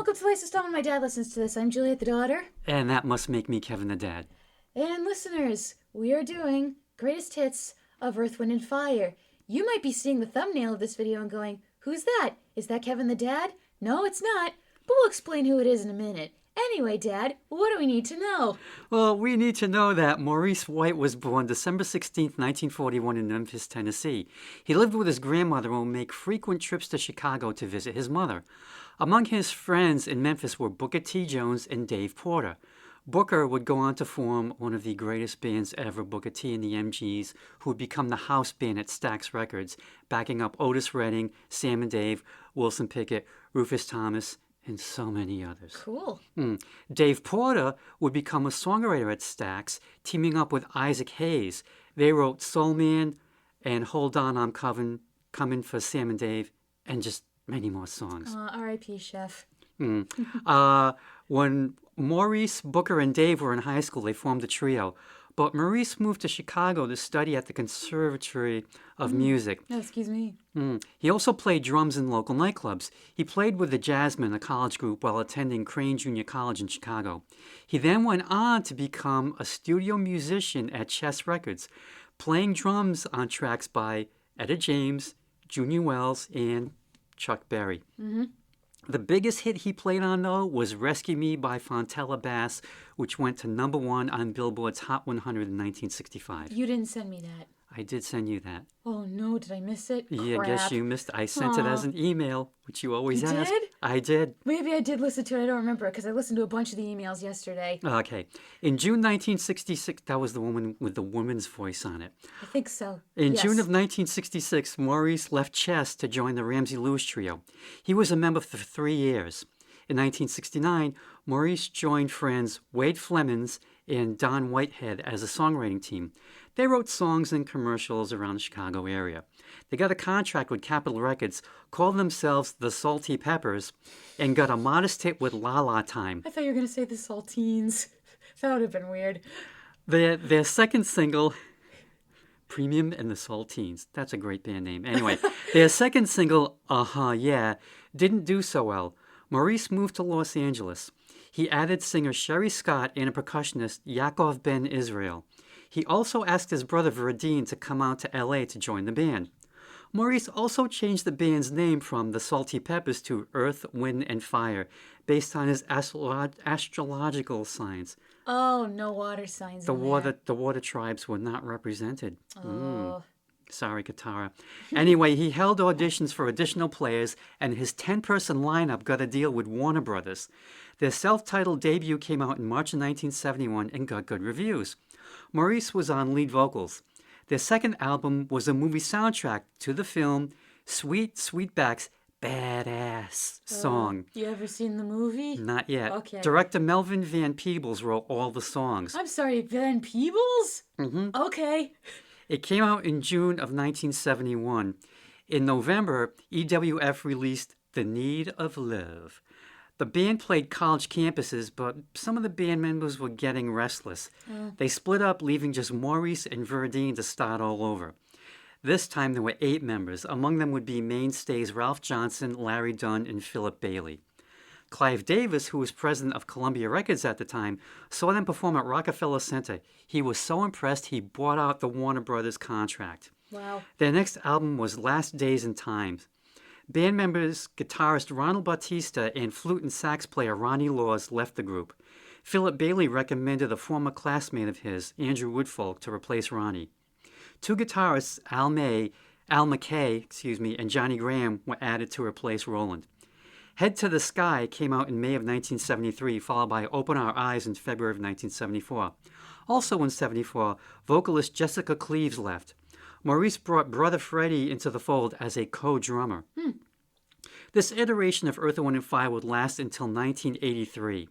Welcome to Latest Installment. My dad listens to this. I'm Juliet, the daughter. And that must make me Kevin the dad. And listeners, we are doing greatest hits of Earth, Wind, and Fire. You might be seeing the thumbnail of this video and going, who's that? Is that Kevin the dad? No, it's not. But we'll explain who it is in a minute. Anyway, Dad, what do we need to know? Well, we need to know that Maurice White was born December 16th, 1941 in Memphis, Tennessee. He lived with his grandmother and would make frequent trips to Chicago to visit his mother. Among his friends in Memphis were Booker T. Jones and Dave Porter. Booker would go on to form one of the greatest bands ever, Booker T and the MGs, who would become the house band at Stax Records, backing up Otis Redding, Sam and Dave, Wilson Pickett, Rufus Thomas, and so many others. Cool. Dave Porter would become a songwriter at Stax, teaming up with Isaac Hayes. They wrote Soul Man and Hold On, I'm Coming for Sam and Dave, and just many more songs. R.I.P. Chef. When Maurice, Booker, and Dave were in high school, they formed a trio. But Maurice moved to Chicago to study at the Conservatory of Music. No, excuse me. He also played drums in local nightclubs. He played with the Jazzmen, a college group, while attending Crane Junior College in Chicago. He then went on to become a studio musician at Chess Records, playing drums on tracks by Etta James, Junior Wells, and Chuck Berry. The biggest hit he played on, though, was Rescue Me by Fontella Bass, which went to number 1 on Billboard's Hot 100 in 1965. You didn't send me that. I did send you that. Oh, no, did I miss it? Yeah, I Crap. guess you missed it. I sent it as an email, which you always You ask. did? I did. Maybe I did listen to it. I don't remember because I listened to a bunch of the emails yesterday. Okay. In June 1966, that was the woman with the woman's voice on it. I think so. In Yes. June of 1966, Maurice left Chess to join the Ramsey Lewis Trio. He was a member for 3 years. In 1969, Maurice joined friends Wade Flemons and Don Whitehead as a songwriting team. They wrote songs and commercials around the Chicago area. They got a contract with Capitol Records, called themselves the Salty Peppers, and got a modest hit with La La Time. I thought you were going to say the Saltines. That would have been weird. Their second single, Premium and the Saltines. That's a great band name. Anyway, their second single, Yeah, didn't do so well. Maurice moved to Los Angeles. He added singer Sherry Scott and a percussionist, Yaakov Ben Israel. He also asked his brother Verdine to come out to L.A. to join the band. Maurice also changed the band's name from the Salty Peppers to Earth, Wind, and Fire, based on his astrological signs. Oh, no water signs The in water tribes were not represented. there. Oh. Sorry, Katara. Anyway, he held auditions for additional players, and his 10-person lineup got a deal with Warner Brothers. Their self-titled debut came out in March of 1971 and got good reviews. Maurice was on lead vocals. Their second album was a movie soundtrack to the film Sweet Sweetback's Badass Song. You ever seen the movie? Not yet. Okay. Director Melvin Van Peebles wrote all the songs. I'm sorry, Van Peebles? Okay. It came out in June of 1971. In November, EWF released The Need of Love. The band played college campuses, but some of the band members were getting restless. They split up, leaving just Maurice and Verdine to start all over. This time there were 8 members. Among them would be mainstays Ralph Johnson, Larry Dunn, and Philip Bailey. Clive Davis, who was president of Columbia Records at the time, saw them perform at Rockefeller Center. He was so impressed he bought out the Warner Brothers contract. Wow. Their next album was Last Days and Times. Band members guitarist Ronald Bautista and flute and sax player Ronnie Laws left the group. Philip Bailey recommended a former classmate of his, Andrew Woodfolk, to replace Ronnie. 2 guitarists, Al McKay, and Johnny Graham, were added to replace Roland. Head to the Sky came out in May of 1973, followed by Open Our Eyes in February of 1974. Also in 74, vocalist Jessica Cleaves left. Maurice brought brother Freddie into the fold as a co-drummer. This iteration of Earth, Wind, and Fire would last until 1983.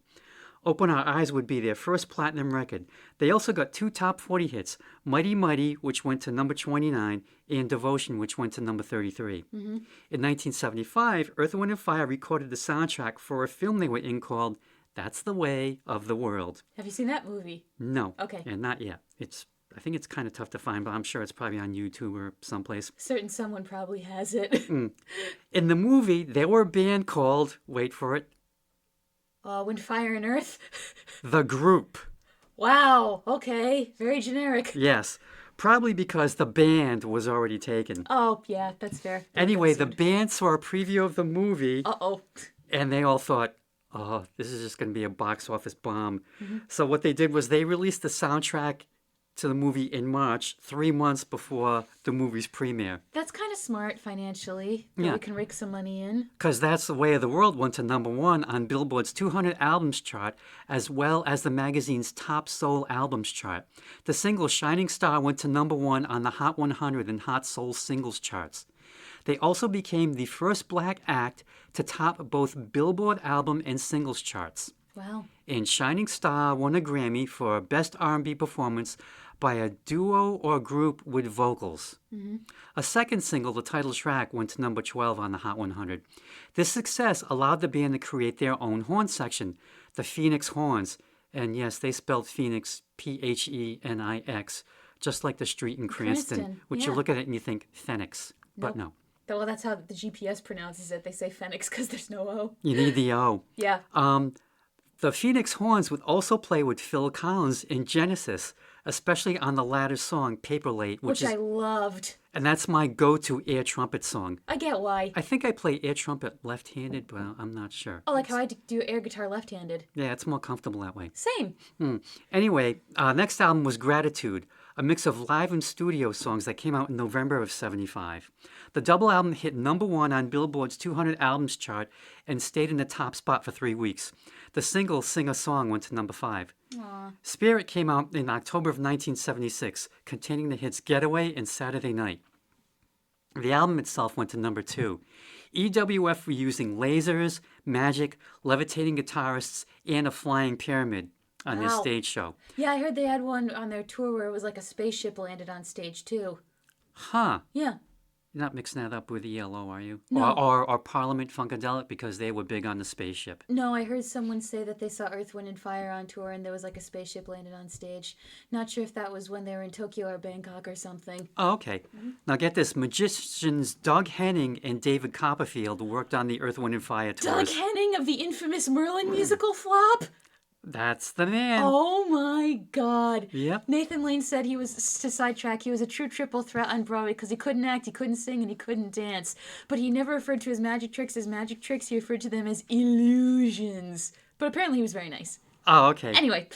Open Our Eyes would be their first platinum record. They also got 2 top 40 hits, Mighty Mighty, which went to number 29, and Devotion, which went to number 33. In 1975, Earth, Wind, and Fire recorded the soundtrack for a film they were in called That's the Way of the World. Have you seen that movie? No. Okay. And not yet. I think it's kind of tough to find, but I'm sure it's probably on YouTube or someplace. Certain someone probably has it. In the movie, they were a band called, wait for it, Wind, Fire, and Earth. The group. Wow. Okay. Very generic. Yes. Probably because the band was already taken. Oh, yeah, that's fair. Anyway, the band saw a preview of the movie. Uh-oh. And they all thought, oh, this is just going to be a box office bomb. So what they did was they released the soundtrack to the movie in March, 3 months before the movie's premiere. That's kind of smart financially. That Yeah. we can rake some money in. Because That's the Way of the World went to #1 on Billboard's 200 Albums chart, as well as the magazine's Top Soul Albums chart. The single Shining Star went to #1 on the Hot 100 and Hot Soul Singles charts. They also became the first black act to top both Billboard album and singles charts. Wow. And Shining Star won a Grammy for Best R&B Performance by a duo or group with vocals. A second single, the title track, went to #12 on the Hot 100. This success allowed the band to create their own horn section, the Phoenix Horns. And yes, they spelled Phoenix Phenix, just like the street in Cranston, which yeah. you look at it and you think Phoenix, but Nope. no. Well, that's how the GPS pronounces it. They say Phoenix because there's no O. You need the O. Yeah. The Phoenix Horns would also play with Phil Collins in Genesis, especially on the latter's song Paper Late, Which I loved. and that's my go-to air trumpet song. I get why. I think I play air trumpet left-handed, but I'm not sure. Oh, like how I do air guitar left-handed. Yeah, it's more comfortable that way. Same. Anyway, next album was Gratitude, a mix of live and studio songs that came out in November of '75. The double album hit #1 on Billboard's 200 Albums chart and stayed in the top spot for 3 weeks. The single Sing a Song went to #5. Aw. Spirit came out in October of 1976, containing the hits Getaway and Saturday Night. The album itself went to #2. EWF were using lasers, magic, levitating guitarists, and a flying pyramid on their Wow. stage show. Yeah, I heard they had one on their tour where it was like a spaceship landed on stage too. Huh. Yeah. You're not mixing that up with ELO, are you? No. Or Parliament Funkadelic, because they were big on the spaceship. No, I heard someone say that they saw Earth, Wind, and Fire on tour and there was like a spaceship landed on stage. Not sure if that was when they were in Tokyo or Bangkok or something. Oh, okay. Now get this. Magicians Doug Henning and David Copperfield worked on the Earth, Wind, and Fire Doug tours. Henning of the infamous Merlin musical flop? That's the man. Oh my god. Yep. Nathan Lane said he was, to sidetrack, he was a true triple threat on Broadway because he couldn't act, he couldn't sing, and he couldn't dance. But he never referred to his magic tricks as magic tricks, he referred to them as illusions. But apparently he was very nice. Oh, okay. Anyway.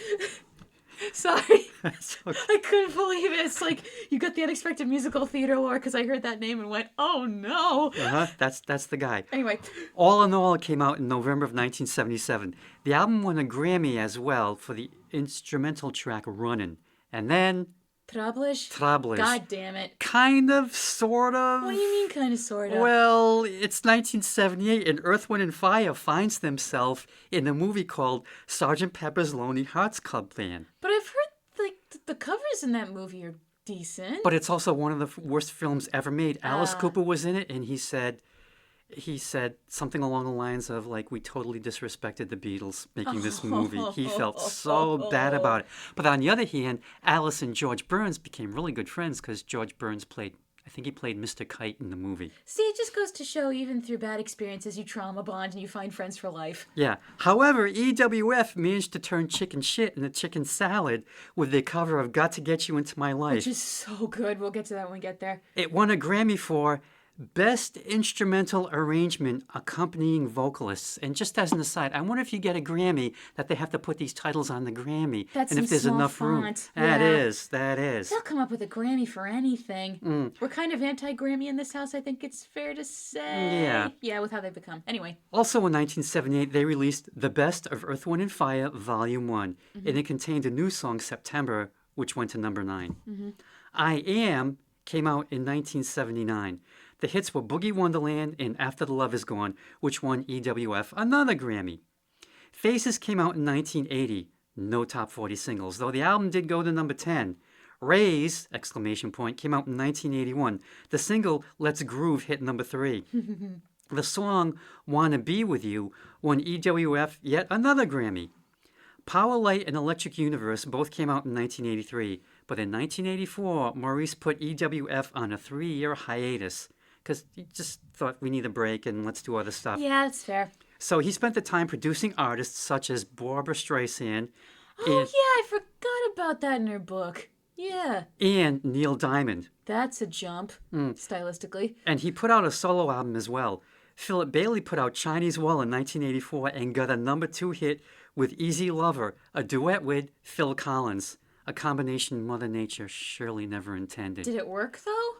Sorry. That's okay. I couldn't believe it. It's like you got the unexpected musical theater lore because I heard that name and went, oh no. Uh-huh. That's the guy. Anyway. All in All came out in November of 1977. The album won a Grammy as well for the instrumental track Runnin'. And then Trablish? God God damn it. kind of, sort of. What do you mean kind of, sort of? Well, it's 1978 and Earth, Wind, and Fire finds themselves in a movie called Sgt. Pepper's Lonely Hearts Club Band. But I've heard, like, the covers in that movie are decent. But it's also one of the worst films ever made. Alice Cooper was in it, and he said something along the lines of, like, we totally disrespected the Beatles making this movie. He felt so bad about it. But on the other hand, Alice and George Burns became really good friends because George Burns played Mr. Kite in the movie. See, it just goes to show, even through bad experiences, you trauma bond and you find friends for life. Yeah. However, EWF managed to turn chicken shit into chicken salad with their cover of Got to Get You Into My Life. Which is so good. We'll get to that when we get there. It won a Grammy for Best Instrumental Arrangement Accompanying Vocalists. And just as an aside, I wonder if you get a Grammy that they have to put these titles on the Grammy. That's and if some there's small enough room. font. That Yeah. is. They'll come up with a Grammy for anything. We're kind of anti-Grammy in this house, I think it's fair to say. Yeah. Yeah, with how they've become. Anyway. Also in 1978, they released The Best of Earth, Wind, and Fire, Volume 1. And it contained a new song, September, which went to #9. I Am came out in 1979. The hits were Boogie Wonderland and After the Love Is Gone, which won EWF another Grammy. Faces came out in 1980. No top 40 singles, though the album did go to #10. Raise! Came out in 1981. The single Let's Groove hit #3. The song Wanna Be With You won EWF yet another Grammy. Power Light and Electric Universe both came out in 1983, but in 1984, Maurice put EWF on a 3-year hiatus because he just thought we need a break and let's do other stuff. Yeah, that's fair. So he spent the time producing artists such as Barbara Streisand Oh, and, yeah, I forgot about that in her book. Yeah, and Neil Diamond. that's a jump, stylistically. And he put out a solo album as well. Philip Bailey put out Chinese Wall in 1984 and got a #2 hit with Easy Lover, a duet with Phil Collins, a combination Mother Nature surely never intended. Did it work, though?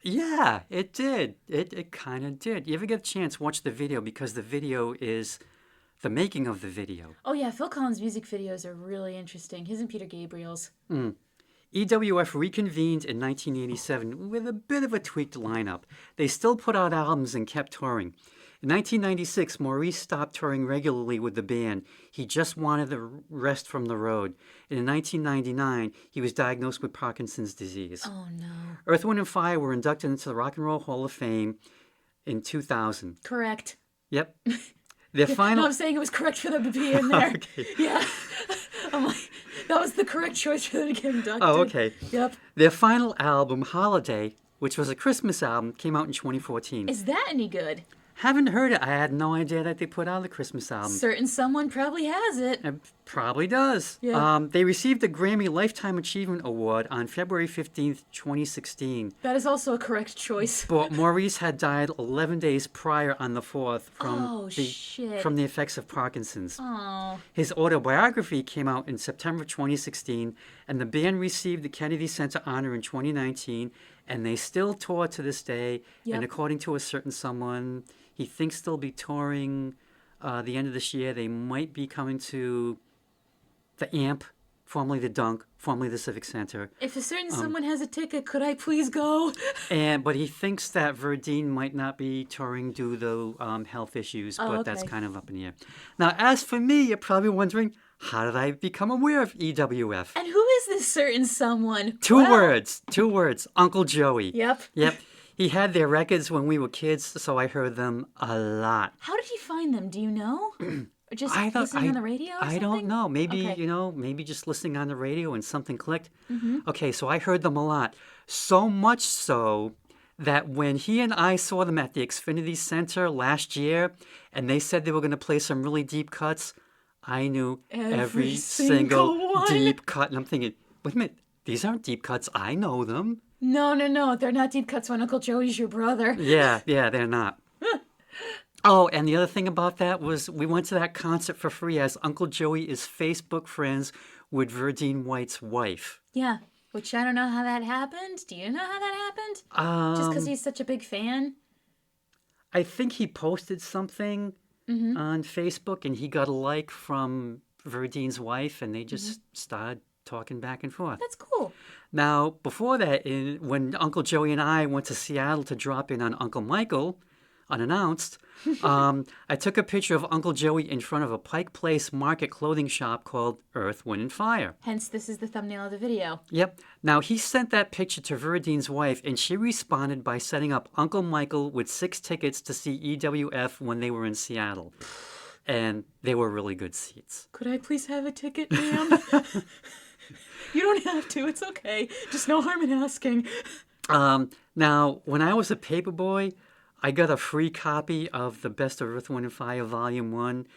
Yeah, it did. It kind of did. You ever get a chance, watch the video, because the video is the making of the video. Oh, yeah, Phil Collins' music videos are really interesting. His and Peter Gabriel's. EWF reconvened in 1987 with a bit of a tweaked lineup. They still put out albums and kept touring. In 1996, Maurice stopped touring regularly with the band. He just wanted the rest from the road. And in 1999, he was diagnosed with Parkinson's disease. Oh, no. Earth, Wind & Fire were inducted into the Rock and Roll Hall of Fame in 2000. Correct. Yep. Their final... No, I'm saying it was correct for them to be in there. Okay. Yeah. I'm like, that was the correct choice for them to get inducted. Oh, okay. Yep. Their final album, Holiday, which was a Christmas album, came out in 2014. Is that any good? Haven't heard it. I had no idea that they put out a Christmas album. Certain someone probably has it. It probably does. Yeah. They received a Grammy Lifetime Achievement Award on February 15th, 2016. That is also a correct choice. But Maurice had died 11 days prior on the 4th shit. from the effects of Parkinson's. Oh. His autobiography came out in September 2016, and the band received the Kennedy Center honor in 2019, and they still tour to this day. Yep. And according to a certain someone, he thinks they'll be touring the end of this year. They might be coming to the AMP, formerly the Dunk, formerly the Civic Center. If a certain someone has a ticket, could I please go? But he thinks that Verdine might not be touring due to health issues, but okay. that's kind of up in the air. Now, as for me, you're probably wondering, how did I become aware of EWF? And who is this certain someone? Two words, Uncle Joey. Yep. Yep. He had their records when we were kids, so I heard them a lot. How did he find them? Do you know? Or just listening on the radio or I don't something? know. Maybe, Okay. maybe just listening on the radio and something clicked. Mm-hmm. Okay, so I heard them a lot. So much so that when he and I saw them at the Xfinity Center last year, and they said they were going to play some really deep cuts, I knew every single one. deep cut. And I'm thinking, wait a minute, these aren't deep cuts. I know them. No. They're not deep cuts when Uncle Joey's your brother. Yeah, they're not. Oh, and the other thing about that was we went to that concert for free as Uncle Joey is Facebook friends with Verdine White's wife. Yeah. Which I don't know how that happened. Do you know how that happened? Just because he's such a big fan? I think he posted something Mm-hmm. on Facebook and he got a like from Verdine's wife and they just started talking back and forth. That's cool. Now, before that, when Uncle Joey and I went to Seattle to drop in on Uncle Michael, unannounced, I took a picture of Uncle Joey in front of a Pike Place market clothing shop called Earth, Wind & Fire. Hence, this is the thumbnail of the video. Yep. Now, he sent that picture to Verdine's wife, and she responded by setting up Uncle Michael with 6 tickets to see EWF when they were in Seattle. And they were really good seats. Could I please have a ticket, ma'am? You don't have to. It's okay. Just no harm in asking. Now, when I was a paperboy, I got a free copy of the Best of Earth, Wind & Fire Volume 1.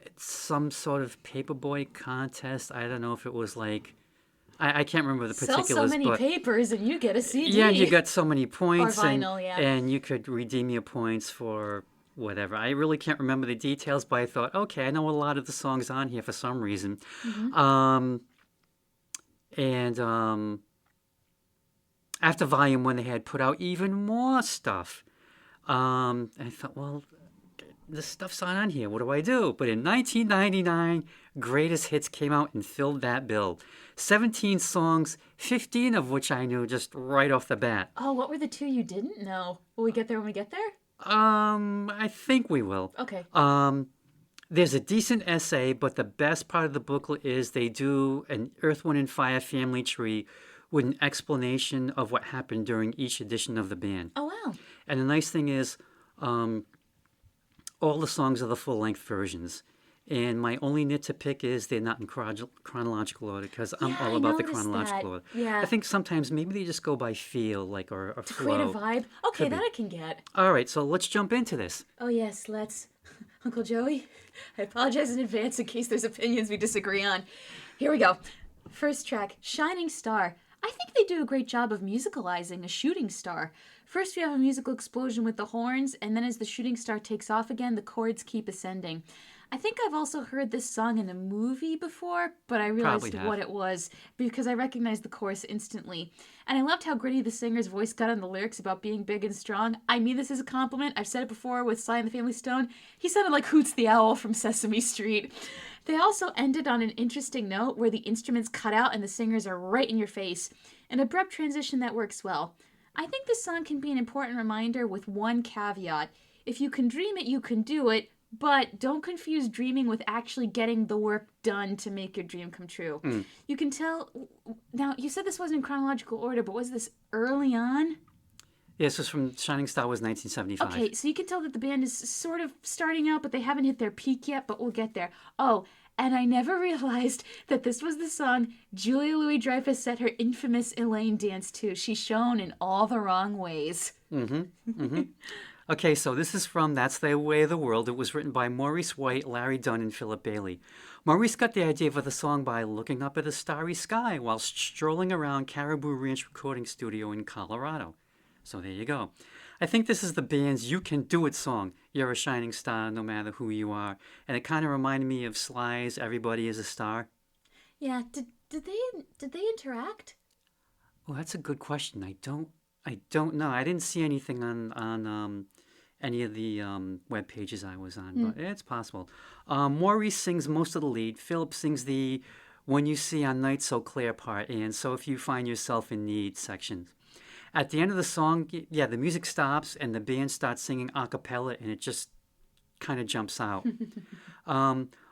It's some sort of paperboy contest. I don't know if it was like... I can't remember the particulars, Sell so many but... papers and you get a CD. Yeah, and you got so many points. Or vinyl, yeah. And you could redeem your points for whatever. I really can't remember the details, but I thought, okay, I know a lot of the songs on here for some reason. Mm-hmm. After Volume 1, they had put out even more stuff. And I thought, well, this stuff's not on here. What do I do? But in 1999, Greatest Hits came out and filled that bill. 17 songs, 15 of which I knew just right off the bat. Oh, what were the 2 you didn't know? Will we get there when we get there? I think we will. Okay. There's a decent essay, but the best part of the booklet is they do an Earth, Wind & Fire family tree with an explanation of what happened during each edition of the band. Oh, wow. And the nice thing is, all the songs are the full-length versions. And my only nit to pick is they're not in chronological order because I'm all about the chronological order. Yeah. I think sometimes maybe they just go by feel, like or flow. Create a vibe. Okay, Could be. that I can get. All right, so let's jump into this. Oh, yes, let's. Uncle Joey, I apologize in advance in case there's opinions we disagree on. Here we go. First track, Shining Star. I think they do a great job of musicalizing a shooting star. First we have a musical explosion with the horns, and then as the shooting star takes off again, the chords keep ascending. I think I've also heard this song in a movie before, but I realized what it was because I recognized the chorus instantly. And I loved how gritty the singer's voice got on the lyrics about being big and strong. I mean this is a compliment. I've said it before with Sly and the Family Stone. He sounded like Hoots the Owl from Sesame Street. They also ended on an interesting note where the instruments cut out and the singers are right in your face. An abrupt transition that works well. I think this song can be an important reminder with one caveat. If you can dream it, you can do it. But don't confuse dreaming with actually getting the work done to make your dream come true. You can tell... Now, you said this wasn't in chronological order, but was this early on? Yeah, this was from Shining Star was 1975. Okay, so you can tell that the band is sort of starting out, but they haven't hit their peak yet, but we'll get there. Oh, and I never realized that this was the song Julia Louis-Dreyfus set her infamous Elaine dance to. She's shown in all the wrong ways. Okay, so this is from That's the Way of the World. It was written by Maurice White, Larry Dunn, and Philip Bailey. Maurice got the idea for the song by looking up at a starry sky while strolling around Caribou Ranch Recording Studio in Colorado. So there you go. I think this is the band's You Can Do It song. You're a shining star no matter who you are. And it kind of reminded me of Sly's Everybody is a Star. Yeah, did they interact? Well, that's a good question. I don't know. I didn't see anything on any of the web pages I was on, but it's possible. Maurice sings most of the lead. Philip sings the When You See on Night So Clear part, and So If You Find Yourself in Need sections. At the end of the song, yeah, the music stops and the band starts singing a cappella, and it just kind of jumps out.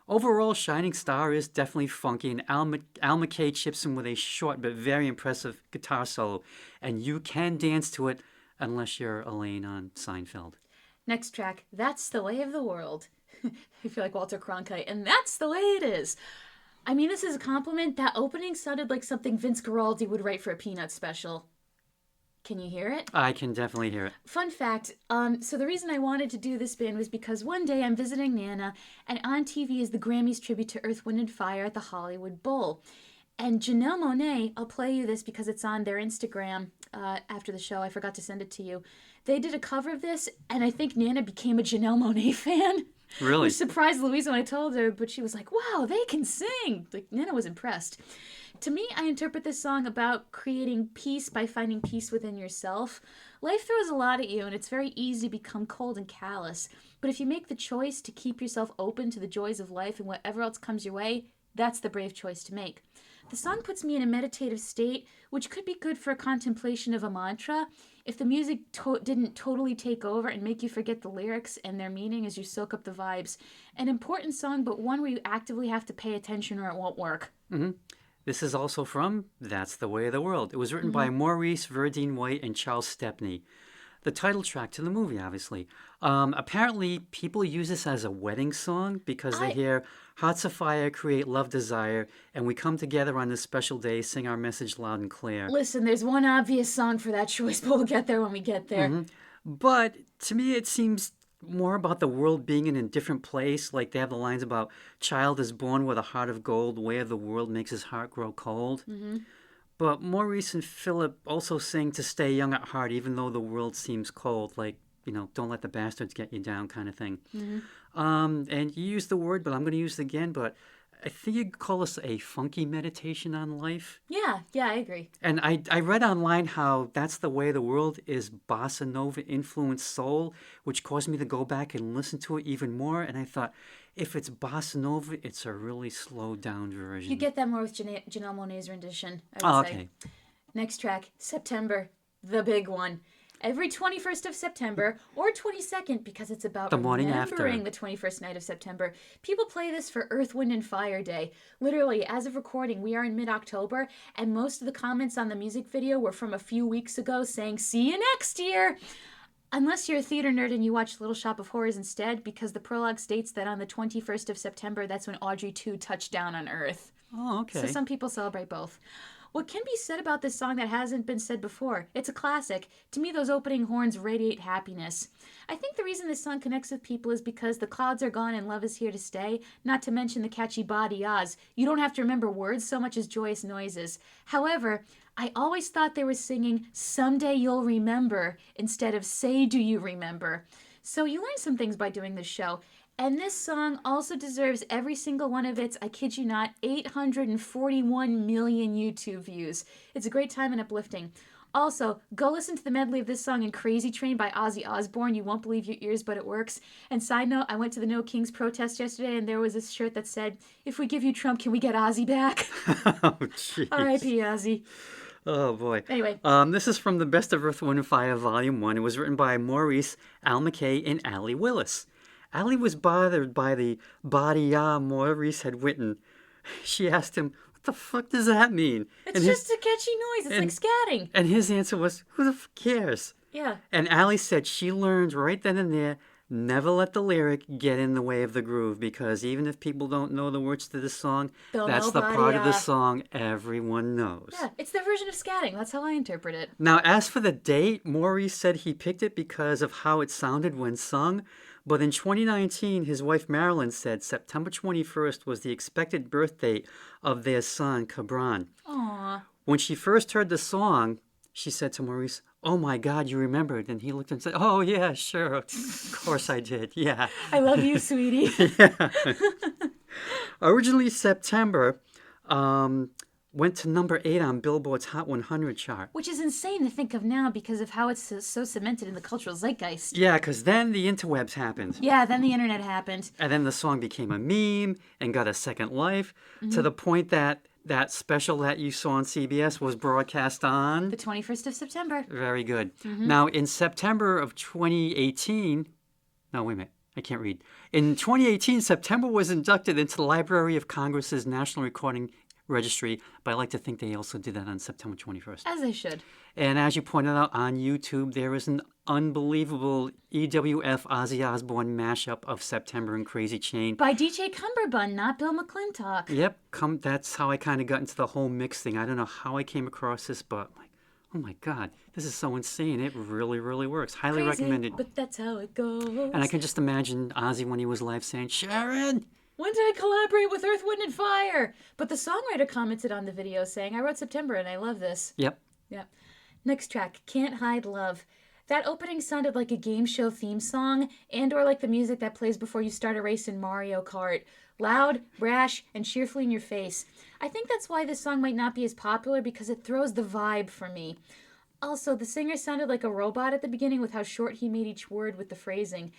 Overall, Shining Star is definitely funky, and Al McKay chips in with a short but very impressive guitar solo, and you can dance to it unless you're Elaine on Seinfeld. Next track, That's the Way of the World. I feel like Walter Cronkite, and that's the way it is. I mean, this is a compliment. That opening sounded like something Vince Guaraldi would write for a Peanuts special. Can you hear it? I can definitely hear it. Fun fact, so the reason I wanted to do this band was because one day I'm visiting Nana, and on TV is the Grammys tribute to Earth, Wind & Fire at the Hollywood Bowl. And Janelle Monáe, I'll play you this because it's on their Instagram after the show. I forgot to send it to you. They did a cover of this, and I think Nana became a Janelle Monáe fan. Really? Which surprised Louise when I told her, but she was like, wow, they can sing. Like, Nana was impressed. To me, I interpret this song about creating peace by finding peace within yourself. Life throws a lot at you, and it's very easy to become cold and callous. But if you make the choice to keep yourself open to the joys of life and whatever else comes your way, that's the brave choice to make. The song puts me in a meditative state, which could be good for a contemplation of a mantra. If the music didn't totally take over and make you forget the lyrics and their meaning as you soak up the vibes. An important song, but one where you actively have to pay attention or it won't work. This is also from That's the Way of the World. It was written by Maurice Verdine White and Charles Stepney. The title track to the movie, obviously. Apparently, people use this as a wedding song because they hear Hearts of Fire create love desire, and we come together on this special day, sing our message loud and clear. Listen, there's one obvious song for that choice, but we'll get there when we get there. But to me, it seems more about the world being in a different place. Like they have the lines about child is born with a heart of gold, way of the world makes his heart grow cold. But Maurice and Philip also sing to stay young at heart, even though the world seems cold. Like, you know, don't let the bastards get you down kind of thing. And you used the word, but I'm going to use it again. But I think you could call this a funky meditation on life. Yeah, I agree. And I read online how That's the Way of the World is bossa nova influenced soul, which caused me to go back and listen to it even more. And I thought, if it's bossa nova, it's a really slowed down version. You get that more with Janelle Monáe's rendition, I would say. Okay. Next track, September, the big one. Every 21st of September, or 22nd, because it's about the morning remembering after. the 21st night of September, people play this for Earth, Wind & Fire Day. Literally, as of recording, we are in mid-October, and most of the comments on the music video were from a few weeks ago saying, see you next year! Unless you're a theater nerd and you watch Little Shop of Horrors instead, because the prologue states that on the 21st of September, that's when Audrey 2 touched down on Earth. Oh, okay. So some people celebrate both. What can be said about this song that hasn't been said before? It's a classic. To me, those opening horns radiate happiness. I think the reason this song connects with people is because the clouds are gone and love is here to stay, not to mention the catchy ba-de-yas. You don't have to remember words so much as joyous noises. However, I always thought they were singing "Someday You'll Remember" instead of "Say Do You Remember." So you learn some things by doing this show. And this song also deserves every single one of its, I kid you not, 841 million YouTube views. It's a great time and uplifting. Also, go listen to the medley of this song in Crazy Train by Ozzy Osbourne. You won't believe your ears, but it works. And side note, I went to the No Kings protest yesterday, and there was this shirt that said, "If we give you Trump, can we get Ozzy back?" Oh, jeez. R.I.P. Ozzy. Oh, boy. Anyway. This is from the Best of Earth, Wind & Fire, Volume 1. It was written by Maurice, Al McKay, and Allie Willis. Allie was bothered by the ba-de-ya Maurice had written. She asked him, "What the fuck does that mean?" It's just a catchy noise. It's like scatting. And his answer was, "Who the fuck cares?" Yeah. And Allie said she learned right then and there, never let the lyric get in the way of the groove, because even if people don't know the words to this song, that's the part of the song everyone knows. Yeah, it's their version of scatting. That's how I interpret it. Now, as for the date, Maurice said he picked it because of how it sounded when sung. But in 2019, his wife Marilyn said September 21st was the expected birth date of their son, Cabran. Aww. When she first heard the song, she said to Maurice, "Oh my God, you remembered." And he looked and said, "Oh yeah, sure. Of course I did. Yeah." I love you, sweetie. Yeah. Originally September, went to number 8 on Billboard's Hot 100 chart. Which is insane to think of now because of how it's so cemented in the cultural zeitgeist. Yeah, because then the interwebs happened. Yeah, then the internet happened. And then the song became a meme and got a second life to the point that that special that you saw on CBS was broadcast on the 21st of September. Very good. Now, in September of 2018, no, wait a minute. I can't read. In 2018, September was inducted into the Library of Congress's National Recording Registry, but I like to think they also did that on September 21st. As they should. And as you pointed out on YouTube, there is an unbelievable EWF Ozzy Osbourne mashup of September and Crazy Chain. By DJ Cumberbund, not Bill McClintock. Yep, that's how I kind of got into the whole mix thing. I don't know how I came across this, but like, oh my God, this is so insane. It really, really works. Highly recommended. But that's how it goes. And I can just imagine Ozzy when he was live saying, "Sharon! When did I collaborate with Earth, Wind, and Fire?" But the songwriter commented on the video saying, "I wrote September and I love this." Yep. Yep. Next track, Can't Hide Love. That opening sounded like a game show theme song and or like the music that plays before you start a race in Mario Kart. Loud, brash, and cheerfully in your face. I think that's why this song might not be as popular, because it throws the vibe for me. Also, the singer sounded like a robot at the beginning with how short he made each word with the phrasing.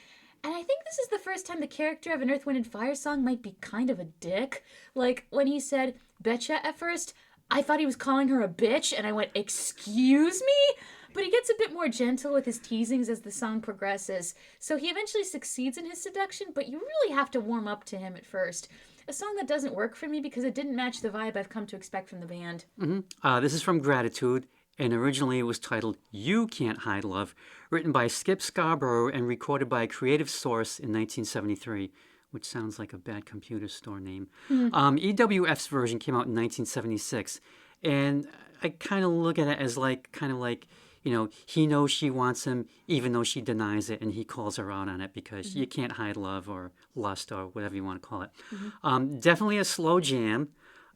And I think this is the first time the character of an Earth, Wind, and Fire song might be kind of a dick. Like, when he said, "Betcha," at first, I thought he was calling her a bitch, and I went, "Excuse me?" But he gets a bit more gentle with his teasings as the song progresses. So he eventually succeeds in his seduction, but you really have to warm up to him at first. A song that doesn't work for me because it didn't match the vibe I've come to expect from the band. This is from Gratitude, and originally it was titled You Can't Hide Love, written by Skip Scarborough and recorded by Creative Source in 1973, which sounds like a bad computer store name. EWF's version came out in 1976, and I kind of look at it as he knows she wants him even though she denies it, and he calls her out on it because you can't hide love or lust or whatever you want to call it. Definitely a slow jam.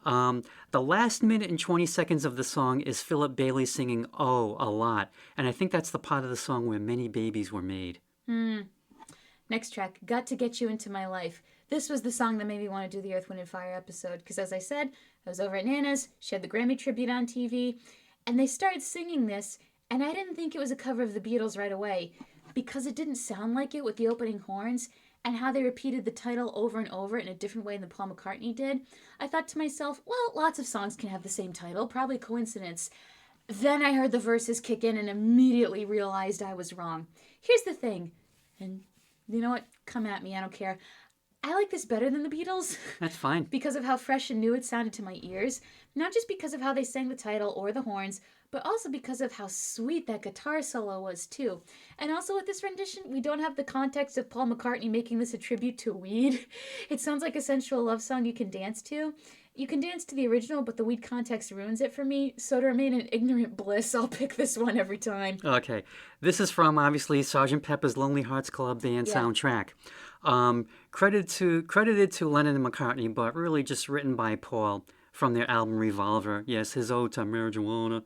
The last minute and 20 seconds of the song is Philip Bailey singing "Oh" a lot, and I think that's the part of the song where many babies were made. Next track, Got to Get You Into My Life. This was the song that made me want to do the Earth, Wind, and Fire episode, because as I said, I was over at Nana's, she had the Grammy tribute on TV, and they started singing this, and I didn't think it was a cover of the Beatles right away, because it didn't sound like it with the opening horns, and how they repeated the title over and over in a different way than Paul McCartney did. I thought to myself, well, lots of songs can have the same title, probably coincidence. Then I heard the verses kick in and immediately realized I was wrong. Here's the thing, and you know what? Come at me, I don't care. I like this better than the Beatles. That's fine. Because of how fresh and new it sounded to my ears. Not just because of how they sang the title or the horns, but also because of how sweet that guitar solo was too. And also with this rendition, we don't have the context of Paul McCartney making this a tribute to weed. It sounds like a sensual love song you can dance to. You can dance to the original, but the weed context ruins it for me. So to remain in ignorant bliss, I'll pick this one every time. Okay. This is from, obviously, Sgt. Pepper's Lonely Hearts Club Band Yeah. soundtrack. Credited to Lennon and McCartney, but really just written by Paul from their album Revolver. Yes, his ode to marijuana.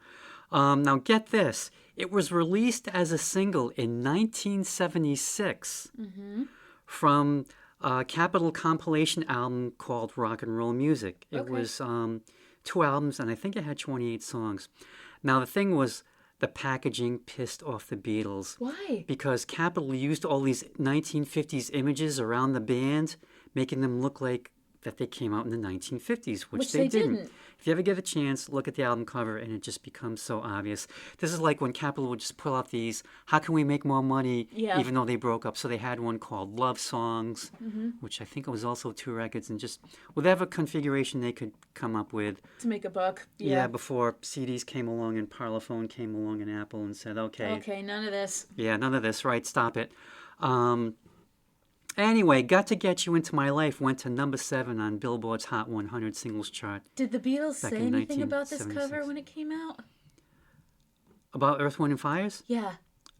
Now get this. It was released as a single in 1976 from a Capitol compilation album called Rock and Roll Music. It was 2 albums, and I think it had 28 songs. Now the thing was, the packaging pissed off the Beatles. Why? Because Capitol used all these 1950s images around the band, making them look like that they came out in the 1950s, which they didn't. If you ever get a chance, look at the album cover, and it just becomes so obvious. This is like when Capitol would just pull out these, how can we make more money, even though they broke up? So they had one called Love Songs, which I think was also 2 records, and just whatever configuration they could come up with. To make a buck. Yeah, before CDs came along and Parlophone came along and Apple and said, okay. Okay, none of this. Yeah, none of this, right, stop it. Anyway, Got to Get You Into My Life went to number 7 on Billboard's Hot 100 singles chart. Did the Beatles say in anything about this 1976. cover when it came out? About Earth, Wind & Fire's? Yeah.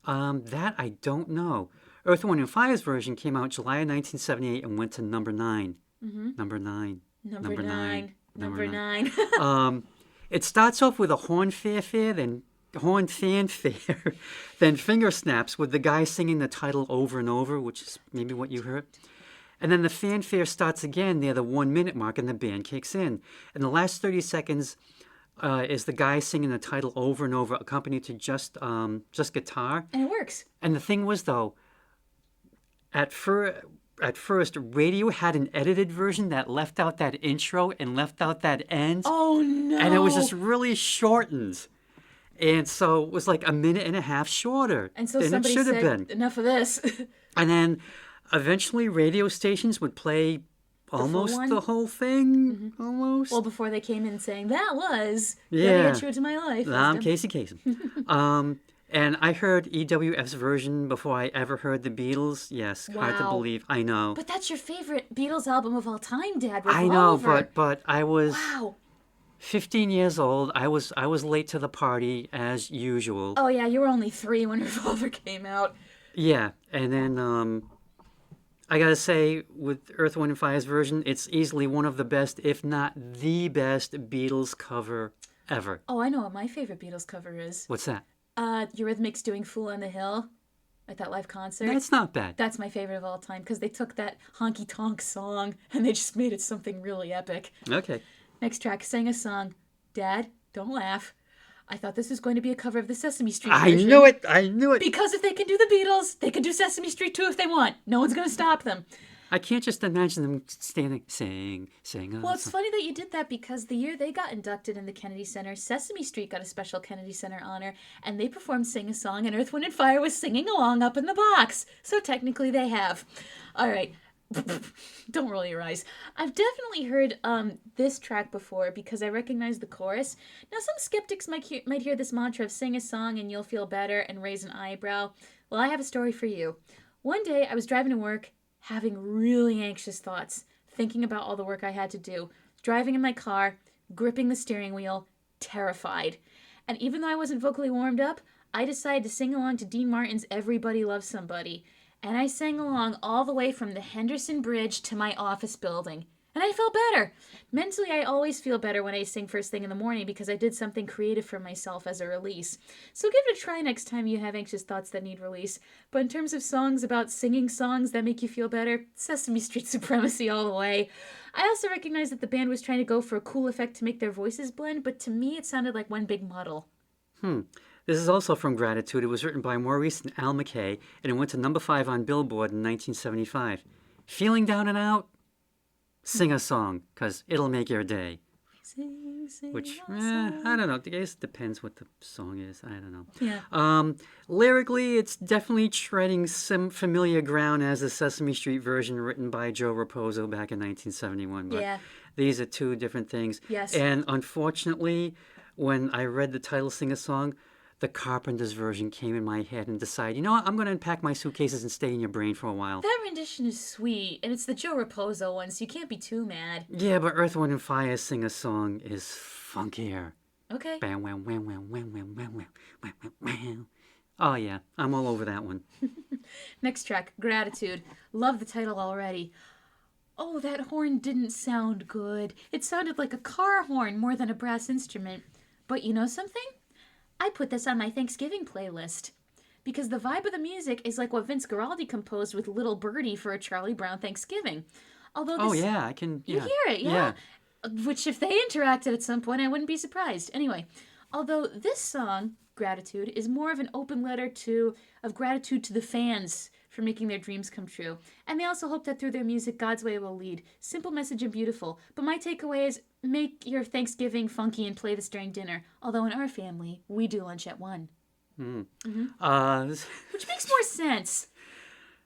That I don't know. Earth, Wind & Fire's version came out July of 1978 and went to number 9. Number 9. Number nine. It starts off with a horn fanfare, then finger snaps with the guy singing the title over and over, which is maybe what you heard. And then the fanfare starts again near the 1 minute mark and the band kicks in. And the last 30 seconds is the guy singing the title over and over, accompanied to just guitar. And it works. And the thing was, though, at first, radio had an edited version that left out that intro and left out that end. Oh, no. And it was just really shortened. And so it was like a minute and a half shorter And so than it somebody should have said, been. enough of this. And then eventually radio stations would play almost one? the whole thing, almost. Well, before they came in saying, that was Yeah. Gotta Get You Into My Life. I'm Casey Kasem. And I heard EWF's version before I ever heard the Beatles. Yes, hard to Wow. believe. I know. But that's your favorite Beatles album of all time, Dad. I know, Revolver. but I was Wow. 15 years old. I was late to the party as usual. Oh, yeah, you were only 3 when Revolver came out. Yeah, and then I gotta say, with Earth, Wind & Fire's version, it's easily one of the best, if not the best, Beatles cover ever. Oh, I know what my favorite Beatles cover is. What's that? Eurythmics doing Fool on the Hill at that live concert. That's not bad. That's my favorite of all time because they took that honky-tonk song and they just made it something really epic. Okay. Next track, Sang a Song. Dad, don't laugh. I thought this was going to be a cover of the Sesame Street I version. knew it! I knew it! Because if they can do the Beatles, they can do Sesame Street too if they want. No one's going to stop them. I can't just imagine them standing, sing. Well, it's funny that you did that because the year they got inducted in the Kennedy Center, Sesame Street got a special Kennedy Center honor, and they performed Sing a Song, and Earth, Wind & Fire was singing along up in the box. So technically they have. All right. Don't roll your eyes. I've definitely heard this track before because I recognize the chorus. Now, some skeptics might hear this mantra of sing a song and you'll feel better and raise an eyebrow. Well, I have a story for you. One day, I was driving to work, having really anxious thoughts, thinking about all the work I had to do, driving in my car, gripping the steering wheel, terrified. And even though I wasn't vocally warmed up, I decided to sing along to Dean Martin's Everybody Loves Somebody. And I sang along all the way from the Henderson Bridge to my office building. And I felt better. Mentally, I always feel better when I sing first thing in the morning because I did something creative for myself as a release. So give it a try next time you have anxious thoughts that need release. But in terms of songs about singing songs that make you feel better, Sesame Street supremacy all the way. I also recognize that the band was trying to go for a cool effect to make their voices blend, but to me it sounded like one big muddle. This is also from Gratitude. It was written by Maurice and Al McKay, and it went to number 5 on Billboard in 1975. Feeling down and out? Sing a song, because it'll make your day. Sing, sing Which, my song. I don't know. I guess it depends what the song is. I don't know. Yeah. Lyrically, it's definitely treading some familiar ground as the Sesame Street version written by Joe Raposo back in 1971. But Yeah. these are two different things. Yes. And unfortunately, when I read the title Sing a Song, the Carpenter's version came in my head and decided, you know what, I'm going to unpack my suitcases and stay in your brain for a while. That rendition is sweet, and it's the Joe Raposo one, so you can't be too mad. Yeah, but Earth, Wind, and Fire Sing a Song is funkier. Okay. Bam, wham, wham, wham, wham, wham, wham, wham, wham, wham, wham. Oh, yeah, I'm all over that one. Next track, Gratitude. Love the title already. Oh, that horn didn't sound good. It sounded like a car horn more than a brass instrument. But you know something? I put this on my Thanksgiving playlist. Because the vibe of the music is like what Vince Guaraldi composed with Little Birdie for a Charlie Brown Thanksgiving. Although this, Oh, yeah, I can... you Yeah. hear it, yeah. Which if they interacted at some point, I wouldn't be surprised. Anyway, although this song, Gratitude, is more of an open letter of gratitude to the fans for making their dreams come true. And they also hope that through their music, God's way will lead. Simple message and beautiful. But my takeaway is make your Thanksgiving funky and play this during dinner. Although in our family, we do lunch at 1. Which makes more sense.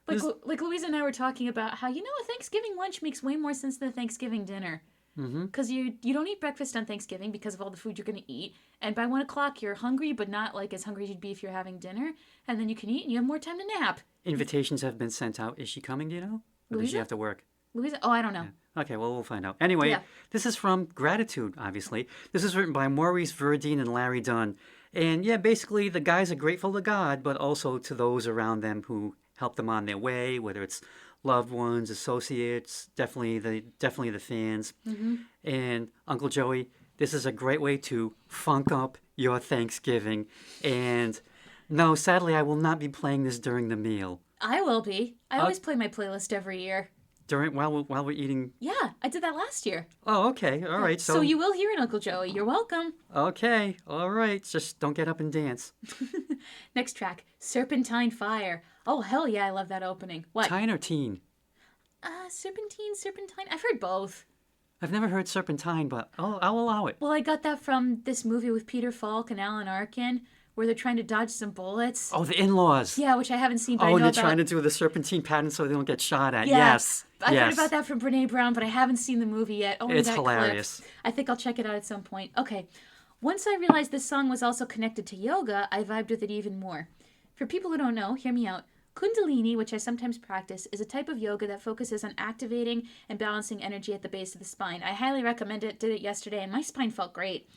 Like Louise and I were talking about how, you know, a Thanksgiving lunch makes way more sense than a Thanksgiving dinner. Because you don't eat breakfast on Thanksgiving because of all the food you're going to eat. And by 1 o'clock, you're hungry, but not like as hungry as you'd be if you're having dinner. And then you can eat and you have more time to nap. Invitations have been sent out. Is she coming, do you know? Or does Louisa? she have to work? Louisa? Oh, I don't know. Okay, well, we'll find out. Anyway, Yeah. This is from Gratitude, obviously. This is written by Maurice Verdine and Larry Dunn. And yeah, basically, the guys are grateful to God, but also to those around them who help them on their way, whether it's loved ones, associates, definitely the fans. And Uncle Joey, this is a great way to funk up your Thanksgiving. And no, sadly, I will not be playing this during the meal. I will be. I always play my playlist every year. While we're eating. Yeah, I did that last year. Oh, okay, all right. So you will hear it, Uncle Joey. You're welcome. Okay, all right. Just don't get up and dance. Next track, Serpentine Fire. Oh, hell yeah, I love that opening. What? Tine or teen? Serpentine. I've heard both. I've never heard serpentine, but I'll allow it. Well, I got that from this movie with Peter Falk and Alan Arkin, where they're trying to dodge some bullets. Oh, the in-laws. Yeah, which I haven't seen, but I Oh, know and they're about. trying to do the serpentine pattern so they don't get shot at. Yeah. Yes. I've heard about that from Brene Brown, but I haven't seen the movie yet. Only It's that hilarious. clip. I think I'll check it out at some point. Okay. Once I realized this song was also connected to yoga, I vibed with it even more. For people who don't know, hear me out. Kundalini, which I sometimes practice, is a type of yoga that focuses on activating and balancing energy at the base of the spine. I highly recommend it. Did it yesterday, and my spine felt great.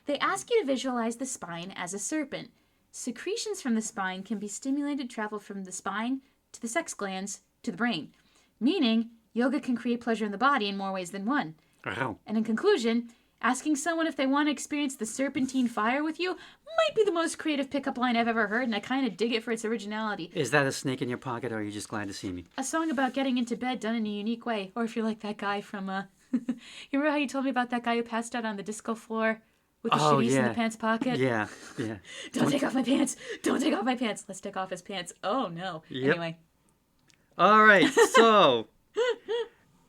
They ask you to visualize the spine as a serpent. Secretions from the spine can be stimulated, travel from the spine to the sex glands to the brain. Meaning, yoga can create pleasure in the body in more ways than one. Oh. And in conclusion, asking someone if they want to experience the serpentine fire with you might be the most creative pickup line I've ever heard, and I kind of dig it for its originality. Is that a snake in your pocket, or are you just glad to see me? A song about getting into bed done in a unique way. Or if you're like that guy from, you remember how you told me about that guy who passed out on the disco floor with the shitties in the pants pocket? Yeah. Don't take off my pants. Don't take off my pants. Let's take off his pants. Oh, no. Yep. Anyway. All right, so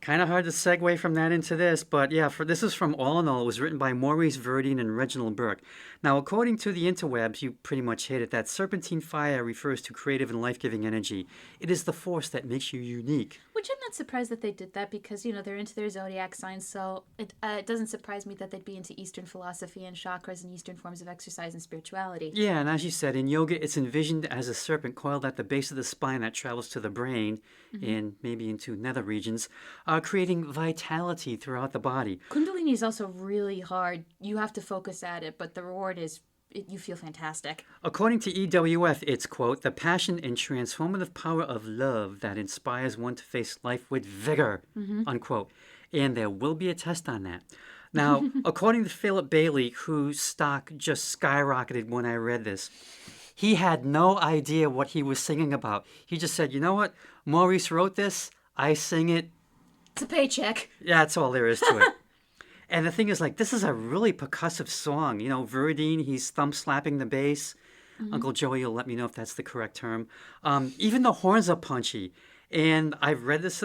kind of hard to segue from that into this, but yeah, this is from All in All. It was written by Maurice Verdine and Reginald Burke. Now, according to the interwebs, you pretty much hit it, that serpentine fire refers to creative and life-giving energy. It is the force that makes you unique. Which I'm not surprised that they did that because, you know, they're into their zodiac signs, so it doesn't surprise me that they'd be into Eastern philosophy and chakras and Eastern forms of exercise and spirituality. Yeah, and as you said, in yoga, it's envisioned as a serpent coiled at the base of the spine that travels to the brain and maybe into nether regions, creating vitality throughout the body. Kundalini is also really hard. You have to focus at it, but the reward is you feel fantastic. According to EWF, it's, quote, the passion and transformative power of love that inspires one to face life with vigor, unquote. And there will be a test on that. Now, according to Philip Bailey, whose stock just skyrocketed when I read this, he had no idea what he was singing about. He just said, you know what? Maurice wrote this. I sing it. It's a paycheck. Yeah, that's all there is to it. And the thing is, like, this is a really percussive song. You know, Verdine, he's thumb-slapping the bass. Uncle Joey will let me know if that's the correct term. Even the horns are punchy. And I've read this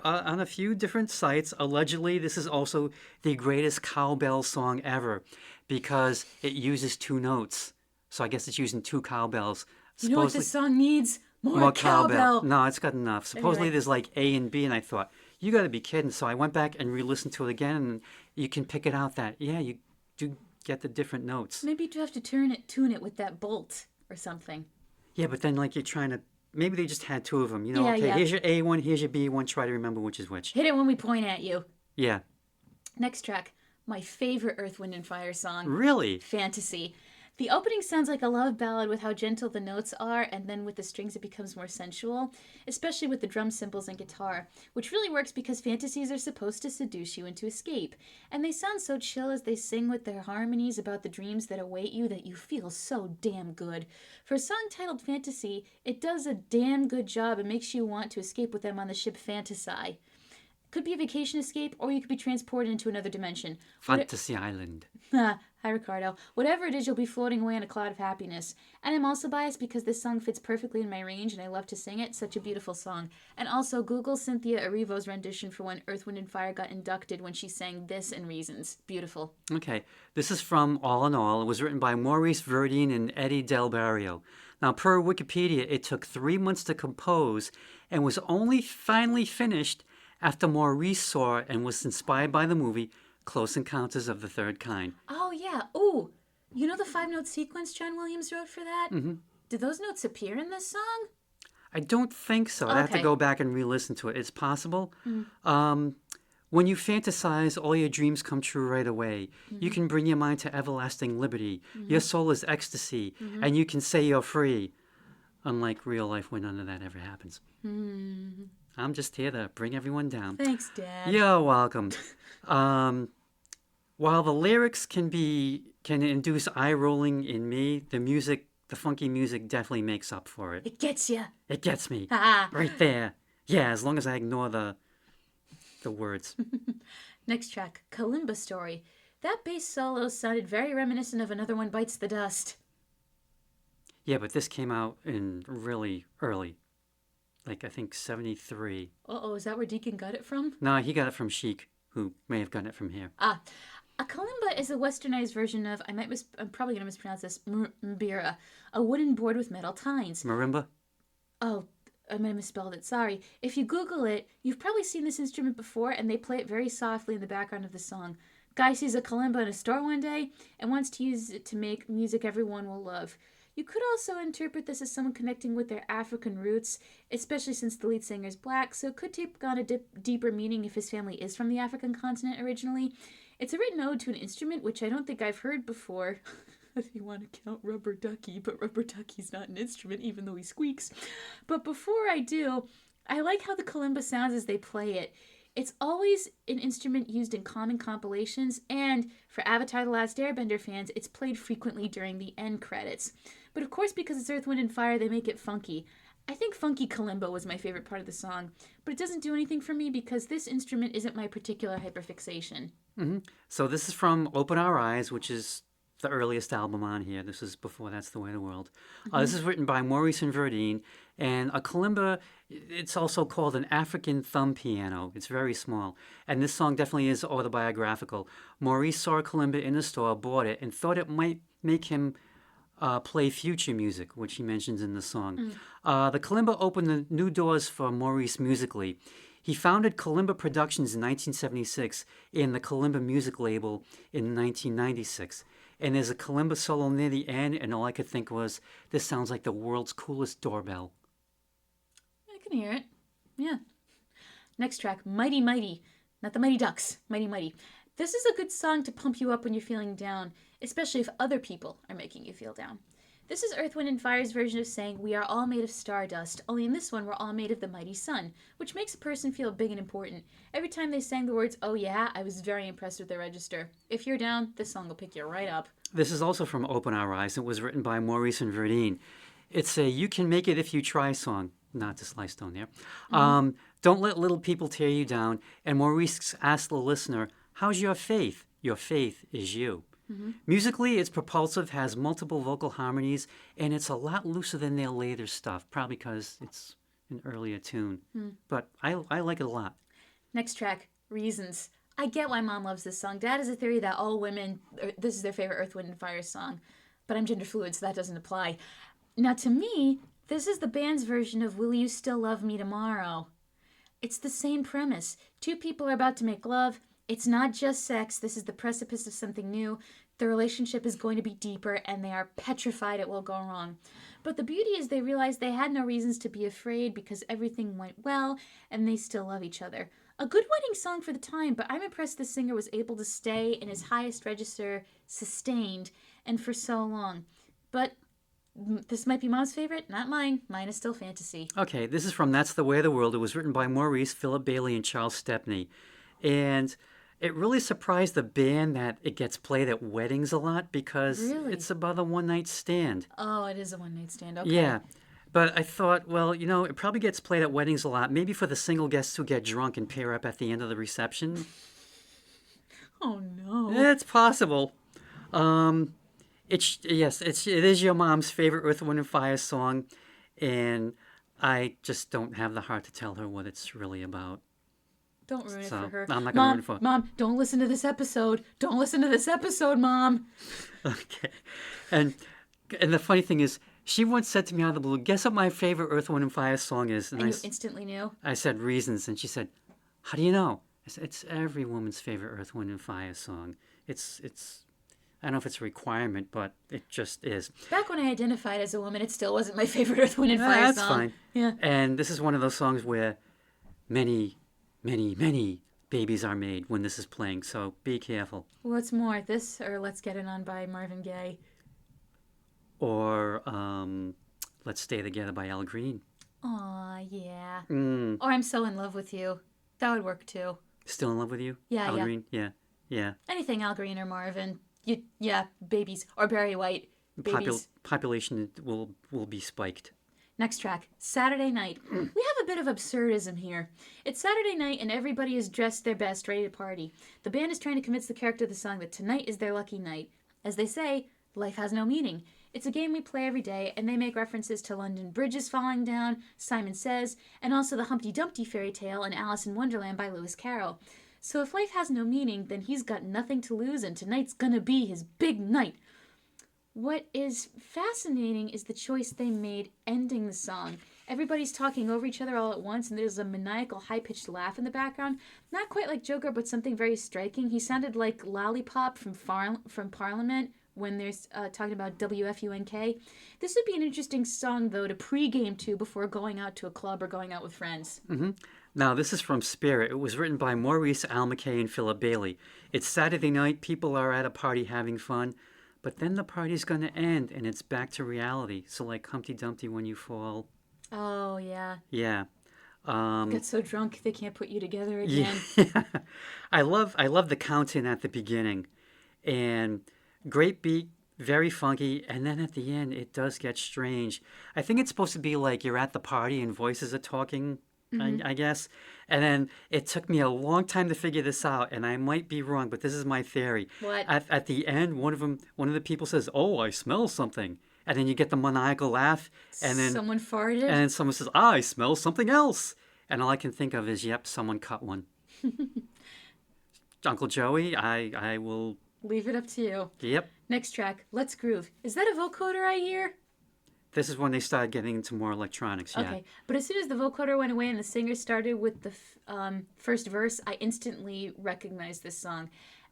on a few different sites. Allegedly, this is also the greatest cowbell song ever because it uses 2 notes. So I guess it's using 2 cowbells. You know what this song needs? More cowbell. No, it's got enough. Supposedly Anyway. there's like A and B, and I thought, you got to be kidding. So I went back and re-listened to it again, and you can pick it out that, yeah, you do get the different notes. Maybe you have to tune it with that bolt or something. Yeah, but then like you're trying to. Maybe they just had two of them. You know, Yeah, okay, yeah. here's your A one, here's your B one. Try to remember which is which. Hit it when we point at you. Yeah. Next track, my favorite Earth, Wind, and Fire song. Really? Fantasy. The opening sounds like a love ballad with how gentle the notes are, and then with the strings it becomes more sensual, especially with the drum cymbals and guitar, which really works because fantasies are supposed to seduce you into escape. And they sound so chill as they sing with their harmonies about the dreams that await you that you feel so damn good. For a song titled Fantasy, it does a damn good job and makes you want to escape with them on the ship Fantasy. Could be a vacation escape, or you could be transported into another dimension. Fantasy Island. Hi, Ricardo. Whatever it is, you'll be floating away in a cloud of happiness. And I'm also biased because this song fits perfectly in my range and I love to sing it. Such a beautiful song. And also, Google Cynthia Erivo's rendition for when Earth, Wind, and Fire got inducted when she sang this and Reasons. Beautiful. Okay, this is from All in All. It was written by Maurice Verdine and Eddie Del Barrio. Now, per Wikipedia, it took 3 months to compose and was only finally finished after Maurice saw and was inspired by the movie Close Encounters of the Third Kind. Oh, yeah. Ooh, you know the 5-note sequence John Williams wrote for that? Mm-hmm. Did those notes appear in this song? I don't think so. I'd have to Okay. go back and re-listen to it. It's possible. When you fantasize, all your dreams come true right away. You can bring your mind to everlasting liberty. Your soul is ecstasy, and you can say you're free. Unlike real life where none of that ever happens. I'm just here to bring everyone down. Thanks, Dad. You're welcome. While the lyrics can induce eye rolling in me, the funky music definitely makes up for it. It gets you. It gets me Ha right there. Yeah, as long as I ignore the words. Next track, Kalimba Story. That bass solo sounded very reminiscent of Another One Bites the Dust. Yeah, but this came out in really early. Like, I think 73. Uh-oh, is that where Deacon got it from? No, he got it from Chic, who may have gotten it from here. A kalimba is a westernized version of, I'm probably going to mispronounce this, mbira, a wooden board with metal tines. Marimba? Oh, I might have misspelled it, sorry. If you Google it, you've probably seen this instrument before, and they play it very softly in the background of the song. Guy sees a kalimba in a store one day and wants to use it to make music everyone will love. You could also interpret this as someone connecting with their African roots, especially since the lead singer is black, so it could take on a deeper meaning if his family is from the African continent originally. It's a written ode to an instrument, which I don't think I've heard before. If you want to count Rubber Ducky, but Rubber Ducky's not an instrument, even though he squeaks. But before I do, I like how the kalimba sounds as they play it. It's always an instrument used in common compilations, and for Avatar The Last Airbender fans, it's played frequently during the end credits. But of course, because it's Earth, Wind, and Fire, they make it funky. I think funky kalimba was my favorite part of the song, but it doesn't do anything for me because this instrument isn't my particular hyperfixation. So this is from Open Our Eyes, which is the earliest album on here. This is before That's the Way of the World. This is written by Maurice and Verdine, and a kalimba, it's also called an African thumb piano. It's very small, and this song definitely is autobiographical. Maurice saw a kalimba in the store, bought it, and thought it might make him play future music, which he mentions in the song. The kalimba opened the new doors for Maurice musically. He founded Kalimba Productions in 1976 and the Kalimba Music label in 1996. And there's a kalimba solo near the end, and all I could think was, this sounds like the world's coolest doorbell. I can hear it. Yeah. Next track, Mighty Mighty. Not the Mighty Ducks, Mighty Mighty. This is a good song to pump you up when you're feeling down, especially if other people are making you feel down. This is Earth, Wind, and Fire's version of saying we are all made of stardust, only in this one we're all made of the mighty sun, which makes a person feel big and important. Every time they sang the words, oh yeah, I was very impressed with their register. If you're down, this song will pick you right up. This is also from Open Our Eyes. It was written by Maurice and Verdine. It's a You Can Make It If You Try song. Not to Sly Stone there. Don't let little people tear you down. And Maurice asked the listener, how's your faith? Your faith is you. Musically, it's propulsive, has multiple vocal harmonies, and it's a lot looser than their later stuff, probably because it's an earlier tune. But I like it a lot. Next track, Reasons. I get why Mom loves this song. Dad has a theory that all women, this is their favorite Earth, Wind, and Fire song. But I'm gender fluid, so that doesn't apply. Now, to me, this is the band's version of Will You Still Love Me Tomorrow? It's the same premise. Two people are about to make love. It's not just sex. This is the precipice of something new. The relationship is going to be deeper, and they are petrified it will go wrong. But the beauty is they realized they had no reasons to be afraid because everything went well, and they still love each other. A good wedding song for the time, but I'm impressed the singer was able to stay in his highest register, sustained, and for so long. But this might be Mom's favorite, not mine. Mine is still fantasy. Okay, this is from That's the Way of the World. It was written by Maurice, Philip Bailey, and Charles Stepney. And it really surprised the band that it gets played at weddings a lot because Really? it's about a one-night stand. Oh, it is a one-night stand. Okay. Yeah. But I thought, well, it probably gets played at weddings a lot, maybe for the single guests who get drunk and pair up at the end of the reception. Oh, no. It's possible. It is your mom's favorite Earth, Wind, and Fire song, and I just don't have the heart to tell her what it's really about. Don't ruin it So, for her. I'm not gonna Mom, ruin it for her. Mom, don't listen to this episode. Don't listen to this episode, Mom. Okay. And the funny thing is, she once said to me out of the blue, guess what my favorite Earth, Wind, and Fire song is? And you instantly knew? I said Reasons, and she said, how do you know? I said, it's every woman's favorite Earth, Wind, and Fire song. It's I don't know if it's a requirement, but it just is. Back when I identified as a woman, it still wasn't my favorite Earth, Wind, and Fire That's song. fine. Yeah. And this is one of those songs where many, many, many babies are made when this is playing, so be careful. What's more, this or Let's Get It On by Marvin Gaye? Or Let's Stay Together by Al Green. Aw, yeah. Mm. Or I'm So In Love With You. That would work too. Still in Love With You? Yeah, Al yeah. Green? Yeah, yeah. Anything Al Green or Marvin. Yeah, babies. Or Barry White. Babies. Population will be spiked. Next track, Saturday Night. We have a bit of absurdism here. It's Saturday night and everybody is dressed their best, ready to party. The band is trying to convince the character of the song that tonight is their lucky night. As they say, life has no meaning. It's a game we play every day, and they make references to London bridges falling down, Simon Says, and also the Humpty Dumpty fairy tale and Alice in Wonderland by Lewis Carroll. So if life has no meaning, then he's got nothing to lose, and tonight's gonna be his big night. What is fascinating is the choice they made ending the song. Everybody's talking over each other all at once, and there's a maniacal, high-pitched laugh in the background. Not quite like Joker, but something very striking. He sounded like Lollipop from Parliament when they're talking about WFUNK. This would be an interesting song, though, to pregame to before going out to a club or going out with friends. Mm-hmm. Now, this is from Spirit. It was written by Maurice, Al McKay, and Philip Bailey. It's Saturday night. People are at a party having fun. But then the party's going to end, and it's back to reality. So like Humpty Dumpty when you fall. Oh, yeah. Yeah. Get so drunk they can't put you together again. Yeah. I love the count-in at the beginning. And great beat, very funky. And then at the end, it does get strange. I think it's supposed to be like you're at the party and voices are talking, I guess. And then it took me a long time to figure this out, and I might be wrong, but this is my theory. What? At the end, one of the people says, "Oh, I smell something," and then you get the maniacal laugh, and then Someone farted? and then someone says, "I smell something else," and all I can think of is, "Yep, someone cut one." Uncle Joey, I will. Leave it up to you. Yep. Next track, Let's Groove. Is that a vocoder I hear? This is when they started getting into more electronics. Yeah. Okay, but as soon as the vocoder went away and the singer started with the first verse, I instantly recognized this song.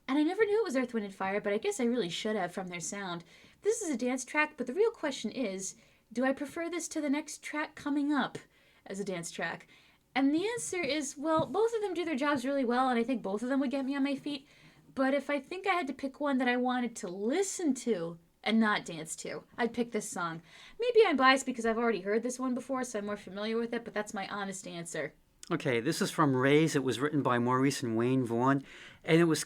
And I never knew it was Earth, Wind, and Fire, but I guess I really should have from their sound. This is a dance track, but the real question is, do I prefer this to the next track coming up as a dance track? And the answer is, well, both of them do their jobs really well, and I think both of them would get me on my feet. But if I think I had to pick one that I wanted to listen to and not dance to, I'd pick this song. Maybe I'm biased because I've already heard this one before, so I'm more familiar with it, but that's my honest answer. Okay, this is from Raise. It was written by Maurice and Wayne Vaughan, and it was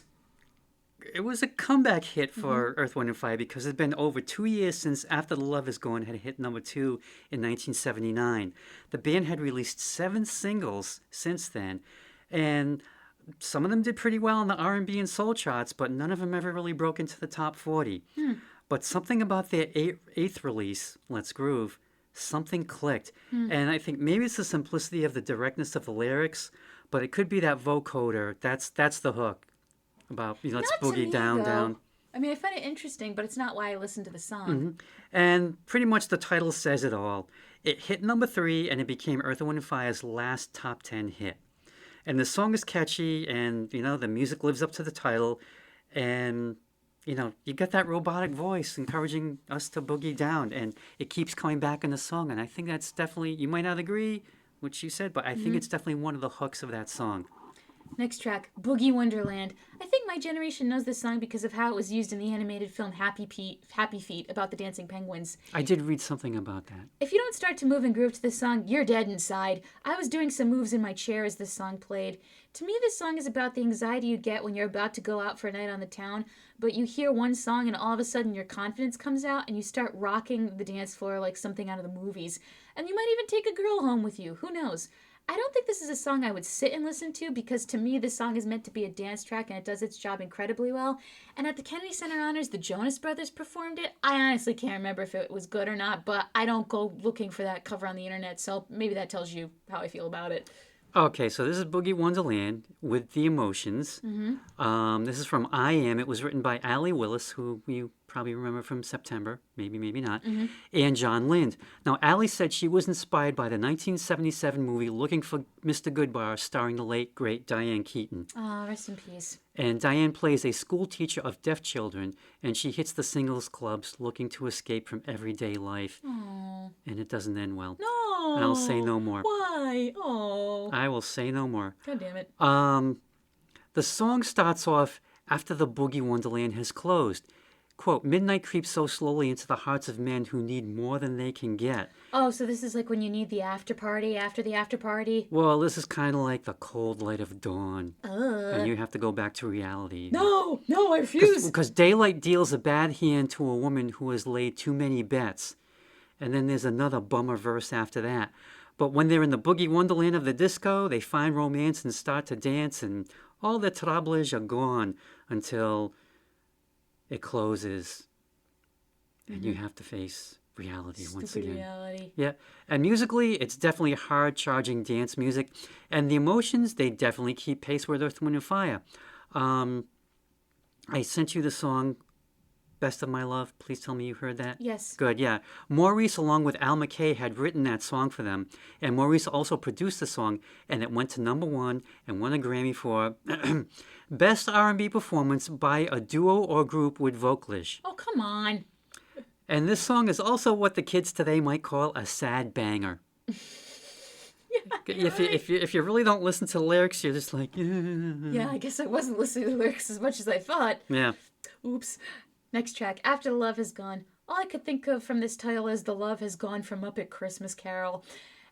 a comeback hit for Earth, Wind, and Fire because it had been over 2 years since After the Love Is Gone had hit number 2 in 1979. The band had released 7 singles since then, and some of them did pretty well on the R&B and soul charts, but none of them ever really broke into the top 40. But something about their eighth release, Let's Groove, something clicked. And I think maybe it's the simplicity of the directness of the lyrics, but it could be that vocoder. That's the hook about, let's Not to boogie me, down, though. down. I mean, I find it interesting, but it's not why I listen to the song. And pretty much the title says it all. It hit number 3, and it became Earth, Wind, and Fire's last top 10 hit. And the song is catchy, and the music lives up to the title, and you get that robotic voice encouraging us to boogie down, and it keeps coming back in the song. And I think that's definitely, you might not agree what you said, but I think it's definitely one of the hooks of that song. Next track, Boogie Wonderland. I think my generation knows this song because of how it was used in the animated film Happy Feet about the dancing penguins. I did read something about that. If you don't start to move and groove to this song, you're dead inside. I was doing some moves in my chair as this song played. To me, this song is about the anxiety you get when you're about to go out for a night on the town, but you hear one song and all of a sudden your confidence comes out and you start rocking the dance floor like something out of the movies. And you might even take a girl home with you. Who knows? I don't think this is a song I would sit and listen to because to me this song is meant to be a dance track and it does its job incredibly well. And at the Kennedy Center Honors, the Jonas Brothers performed it. I honestly can't remember if it was good or not, but I don't go looking for that cover on the internet, so maybe that tells you how I feel about it. Okay, so this is Boogie Wonderland with the Emotions. This is from I Am. It was written by Allie Willis, who you probably remember from September, maybe not, and John Lind. Now, Allie said she was inspired by the 1977 movie Looking for Mr. Goodbar, starring the late, great Diane Keaton. Oh, rest in peace. And Diane plays a school teacher of deaf children, and she hits the singles clubs looking to escape from everyday life. Oh. And it doesn't end well. No. And I'll say no more. Why? Oh. I will say no more. God damn it. The song starts off after the Boogie Wonderland has closed. Quote, midnight creeps so slowly into the hearts of men who need more than they can get. Oh, so this is like when you need the after party after the after party? Well, this is kind of like the cold light of dawn. And you have to go back to reality. No, I refuse. Because daylight deals a bad hand to a woman who has laid too many bets. And then there's another bummer verse after that. But when they're in the Boogie Wonderland of the disco, they find romance and start to dance, and all the troubles are gone until it closes and you have to face reality once again. Reality. Yeah, and musically, it's definitely hard-charging dance music, and the Emotions, they definitely keep pace with Earth, Wind, and Fire. I sent you the song Best of My Love. Please tell me you heard that. Yes. Good, yeah. Maurice, along with Al McKay, had written that song for them, and Maurice also produced the song, and it went to #1 and won a Grammy for Best R&B Performance by a Duo or Group with Vocalish. Oh, come on. And this song is also what the kids today might call a sad banger. If you really don't listen to the lyrics, you're just like, Yeah, I guess I wasn't listening to the lyrics as much as I thought. Yeah. Oops. Next track, After the Love Has Gone. All I could think of from this title is The Love Has Gone from Muppet Christmas Carol.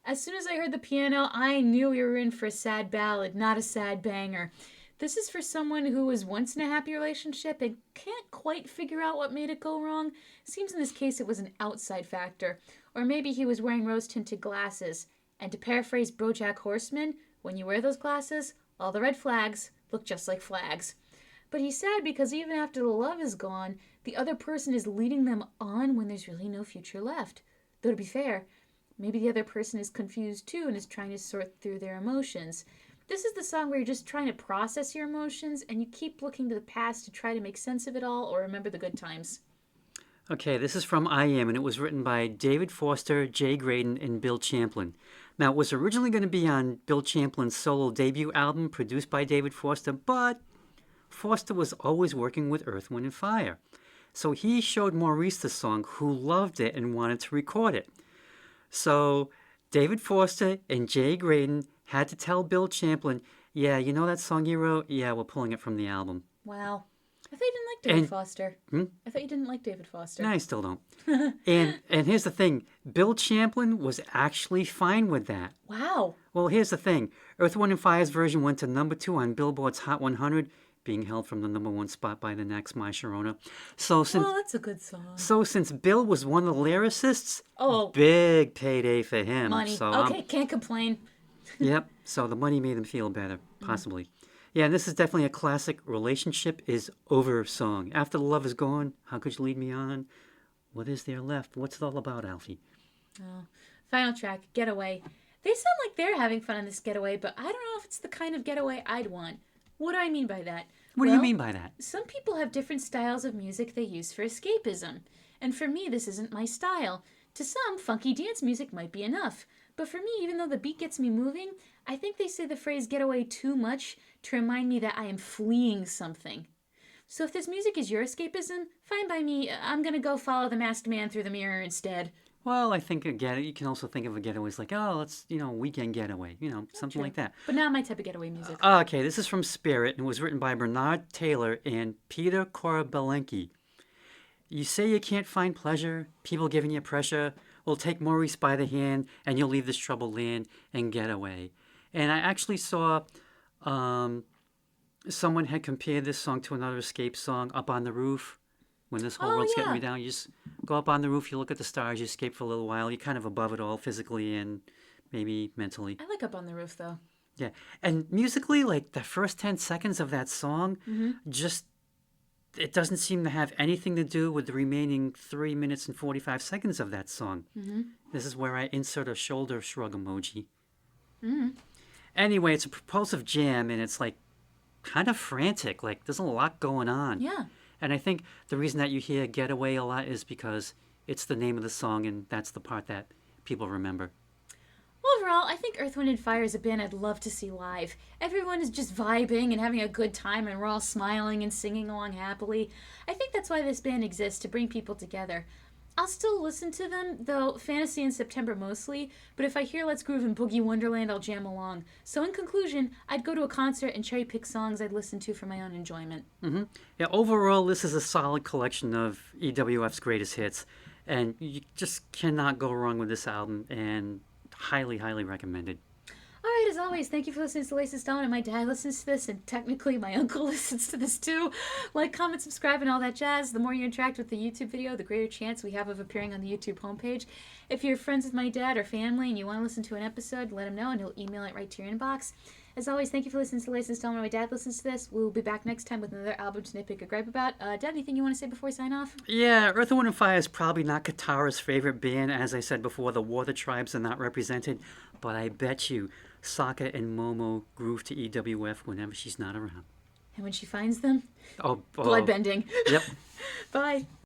As soon as I heard the piano, I knew we were in for a sad ballad, not a sad banger. This is for someone who was once in a happy relationship and can't quite figure out what made it go wrong. Seems in this case it was an outside factor. Or maybe he was wearing rose-tinted glasses. And to paraphrase BoJack Horseman, when you wear those glasses, all the red flags look just like flags. But he's sad because even after the love is gone, the other person is leading them on when there's really no future left. Though to be fair, maybe the other person is confused too and is trying to sort through their emotions. This is the song where you're just trying to process your emotions and you keep looking to the past to try to make sense of it all or remember the good times. Okay, this is from I Am, and it was written by David Foster, Jay Graydon, and Bill Champlin. Now, it was originally going to be on Bill Champlin's solo debut album produced by David Foster, but Foster was always working with Earth, Wind, and Fire. So he showed Maurice the song, who loved it and wanted to record it. So David Foster and Jay Graydon had to tell Bill Champlin, yeah, you know that song you wrote? Yeah, we're pulling it from the album. Wow. I thought you didn't like David Foster. I thought you didn't like David Foster. No, I still don't. and here's the thing. Bill Champlin was actually fine with that. Wow. Well, here's the thing. Earth, Wind, and Fire's version went to #2 on Billboard's Hot 100, being held from the #1 spot by the next My Sharona. So since that's a good song. So since Bill was one of the lyricists, Oh, big payday for him. money. So, Okay, can't complain. Yep. So the money made him feel better, possibly. Yeah, and this is definitely a classic relationship is over song. After the love is gone, how could you lead me on? What is there left? What's it all about, Alfie? Oh. Final track, Getaway. They sound like they're having fun on this getaway, but I don't know if it's the kind of getaway I'd want. What do I mean by that? What do you mean by that? Some people have different styles of music they use for escapism. And for me, this isn't my style. To some, funky dance music might be enough. But for me, even though the beat gets me moving, I think they say the phrase get away too much to remind me that I am fleeing something. So if this music is your escapism, fine by me. I'm gonna go follow the masked man through the mirror instead. Well, I think you can also think of a getaway as like, oh, let's, weekend getaway, something True. like that. But not my type of getaway music. Okay, this is from Spirit and was written by Bernard Taylor and Peter Korabalenki. You say you can't find pleasure, people giving you pressure. Well, take Maurice by the hand and you'll leave this troubled land and get away. And I actually saw someone had compared this song to another Escape song, Up on the Roof. When this whole world's getting me down, you just go up on the roof, you look at the stars, you escape for a little while. You're kind of above it all physically and maybe mentally. I like Up on the Roof, though. Yeah. And musically, like the first 10 seconds of that song, just, it doesn't seem to have anything to do with the remaining 3 minutes and 45 seconds of that song. This is where I insert a shoulder shrug emoji. Anyway, it's a propulsive jam and it's like kind of frantic. Like there's a lot going on. Yeah. And I think the reason that you hear Getaway a lot is because it's the name of the song and that's the part that people remember. Overall, I think Earth, Wind & Fire is a band I'd love to see live. Everyone is just vibing and having a good time and we're all smiling and singing along happily. I think that's why this band exists, to bring people together. I'll still listen to them, though Fantasy in September mostly, but if I hear Let's Groove and Boogie Wonderland, I'll jam along. So in conclusion, I'd go to a concert and cherry pick songs I'd listen to for my own enjoyment. Yeah, overall, this is a solid collection of EWF's greatest hits, and you just cannot go wrong with this album, and highly, highly recommended. All right, as always, thank you for listening to Laces Down, and my dad listens to this, and technically my uncle listens to this too. Like, comment, subscribe, and all that jazz. The more you interact with the YouTube video, the greater chance we have of appearing on the YouTube homepage. If you're friends with my dad or family and you want to listen to an episode, let him know, and he'll email it right to your inbox. As always, thank you for listening to Laces Down. When my dad listens to this, we'll be back next time with another album to nitpick or gripe about. Dad, anything you want to say before we sign off? Yeah, Earth, Wind & Fire is probably not Katara's favorite band. As I said before, the Water Tribes are not represented, but I bet you Sokka and Momo groove to EWF whenever she's not around. And when she finds them, Oh, bloodbending. Yep. Bye.